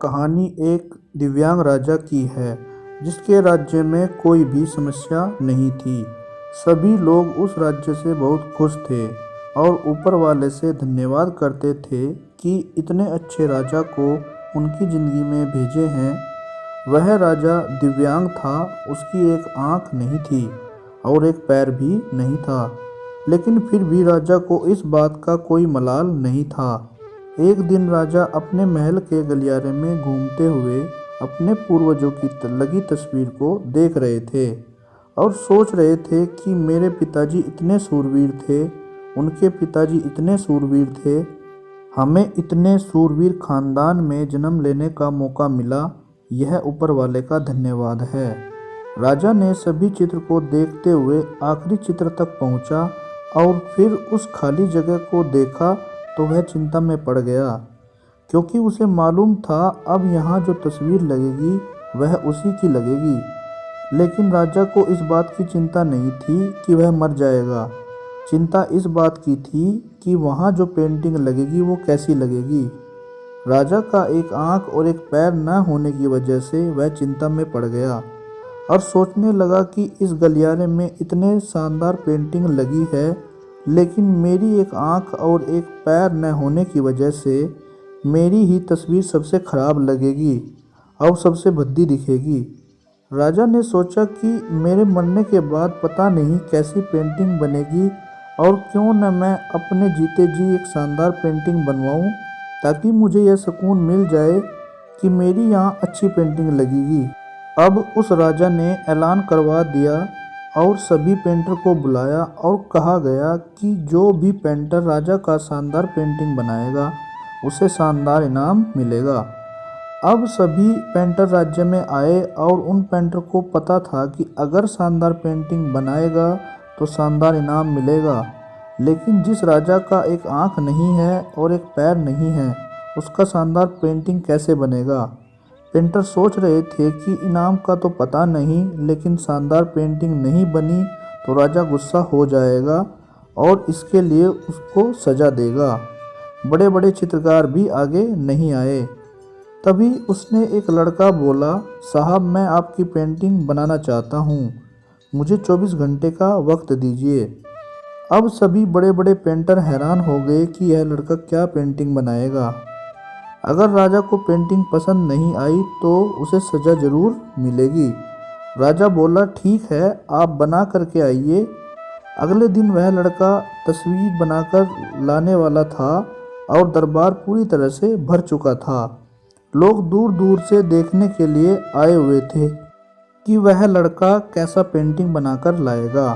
कहानी एक दिव्यांग राजा की है जिसके राज्य में कोई भी समस्या नहीं थी। सभी लोग उस राज्य से बहुत खुश थे और ऊपर वाले से धन्यवाद करते थे कि इतने अच्छे राजा को उनकी ज़िंदगी में भेजे हैं। वह राजा दिव्यांग था, उसकी एक आँख नहीं थी और एक पैर भी नहीं था, लेकिन फिर भी राजा को इस बात का कोई मलाल नहीं था। एक दिन राजा अपने महल के गलियारे में घूमते हुए अपने पूर्वजों की लगी तस्वीर को देख रहे थे और सोच रहे थे कि मेरे पिताजी इतने शूरवीर थे, उनके पिताजी इतने शूरवीर थे, हमें इतने शूरवीर खानदान में जन्म लेने का मौका मिला, यह ऊपर वाले का धन्यवाद है। राजा ने सभी चित्र को देखते हुए आखिरी चित्र तक पहुंचा और फिर उस खाली जगह को देखा तो वह चिंता में पड़ गया, क्योंकि उसे मालूम था अब यहाँ जो तस्वीर लगेगी वह उसी की लगेगी। लेकिन राजा को इस बात की चिंता नहीं थी कि वह मर जाएगा, चिंता इस बात की थी कि वहाँ जो पेंटिंग लगेगी वो कैसी लगेगी। राजा का एक आँख और एक पैर न होने की वजह से वह चिंता में पड़ गया और सोचने लगा कि इस गलियारे में इतने शानदार पेंटिंग लगी है, लेकिन मेरी एक आँख और एक पैर न होने की वजह से मेरी ही तस्वीर सबसे ख़राब लगेगी और सबसे भद्दी दिखेगी। राजा ने सोचा कि मेरे मरने के बाद पता नहीं कैसी पेंटिंग बनेगी और क्यों न मैं अपने जीते जी एक शानदार पेंटिंग बनवाऊं, ताकि मुझे यह सुकून मिल जाए कि मेरी यहाँ अच्छी पेंटिंग लगेगी। अब उस राजा ने ऐलान करवा दिया और सभी पेंटर को बुलाया और कहा गया कि जो भी पेंटर राजा का शानदार पेंटिंग बनाएगा उसे शानदार इनाम मिलेगा। अब सभी पेंटर राज्य में आए और उन पेंटर को पता था कि अगर शानदार पेंटिंग बनाएगा तो शानदार इनाम मिलेगा, लेकिन जिस राजा का एक आँख नहीं है और एक पैर नहीं है उसका शानदार पेंटिंग कैसे बनेगा। पेंटर सोच रहे थे कि इनाम का तो पता नहीं, लेकिन शानदार पेंटिंग नहीं बनी तो राजा गुस्सा हो जाएगा और इसके लिए उसको सज़ा देगा। बड़े बड़े चित्रकार भी आगे नहीं आए। तभी उसने एक लड़का बोला, साहब मैं आपकी पेंटिंग बनाना चाहता हूँ, मुझे 24 घंटे का वक्त दीजिए। अब सभी बड़े बड़े पेंटर हैरान हो गए कि यह लड़का क्या पेंटिंग बनाएगा। अगर राजा को पेंटिंग पसंद नहीं आई तो उसे सज़ा ज़रूर मिलेगी। राजा बोला, ठीक है, आप बना करके आइए। अगले दिन वह लड़का तस्वीर बनाकर लाने वाला था और दरबार पूरी तरह से भर चुका था। लोग दूर दूर से देखने के लिए आए हुए थे कि वह लड़का कैसा पेंटिंग बनाकर लाएगा।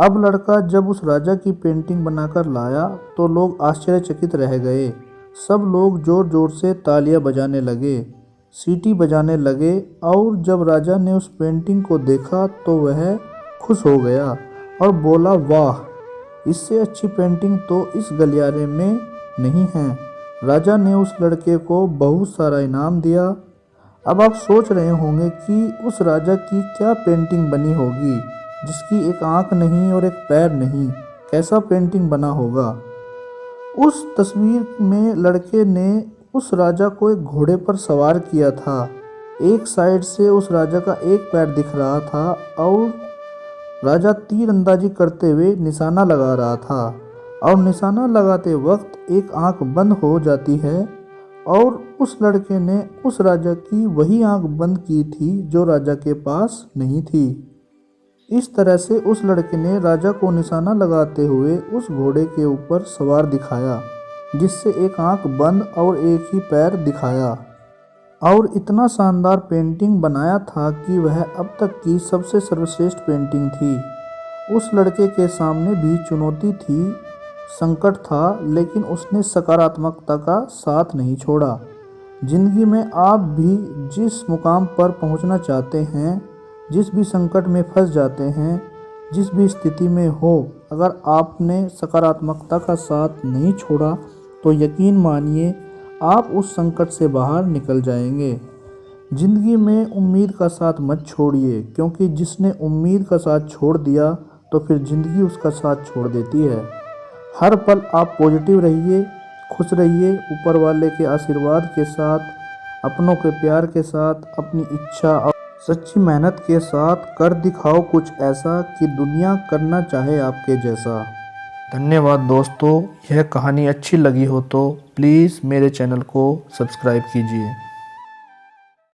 अब लड़का जब उस राजा की पेंटिंग बनाकर लाया तो लोग आश्चर्यचकित रह गए। सब लोग ज़ोर ज़ोर से तालियां बजाने लगे, सीटी बजाने लगे और जब राजा ने उस पेंटिंग को देखा तो वह खुश हो गया और बोला, वाह, इससे अच्छी पेंटिंग तो इस गलियारे में नहीं है। राजा ने उस लड़के को बहुत सारा इनाम दिया। अब आप सोच रहे होंगे कि उस राजा की क्या पेंटिंग बनी होगी जिसकी एक आँख नहीं और एक पैर नहीं, कैसा पेंटिंग बना होगा। उस तस्वीर में लड़के ने उस राजा को एक घोड़े पर सवार किया था। एक साइड से उस राजा का एक पैर दिख रहा था और राजा तीर अंदाजी करते हुए निशाना लगा रहा था और निशाना लगाते वक्त एक आंख बंद हो जाती है और उस लड़के ने उस राजा की वही आंख बंद की थी जो राजा के पास नहीं थी। इस तरह से उस लड़के ने राजा को निशाना लगाते हुए उस घोड़े के ऊपर सवार दिखाया, जिससे एक आंख बंद और एक ही पैर दिखाया, और इतना शानदार पेंटिंग बनाया था कि वह अब तक की सबसे सर्वश्रेष्ठ पेंटिंग थी। उस लड़के के सामने भी चुनौती थी, संकट था, लेकिन उसने सकारात्मकता का साथ नहीं छोड़ा। जिंदगी में आप भी जिस मुकाम पर पहुंचना चाहते हैं, जिस भी संकट में फंस जाते हैं, जिस भी स्थिति में हो, अगर आपने सकारात्मकता का साथ नहीं छोड़ा तो यकीन मानिए आप उस संकट से बाहर निकल जाएंगे। ज़िंदगी में उम्मीद का साथ मत छोड़िए, क्योंकि जिसने उम्मीद का साथ छोड़ दिया तो फिर ज़िंदगी उसका साथ छोड़ देती है। हर पल आप पॉजिटिव रहिए, खुश रहिए, ऊपर वाले के आशीर्वाद के साथ अपनों के प्यार के साथ, अपनी इच्छा और सच्ची मेहनत के साथ कर दिखाओ कुछ ऐसा कि दुनिया करना चाहे आपके जैसा। धन्यवाद दोस्तों। यह कहानी अच्छी लगी हो तो प्लीज़ मेरे चैनल को सब्सक्राइब कीजिए।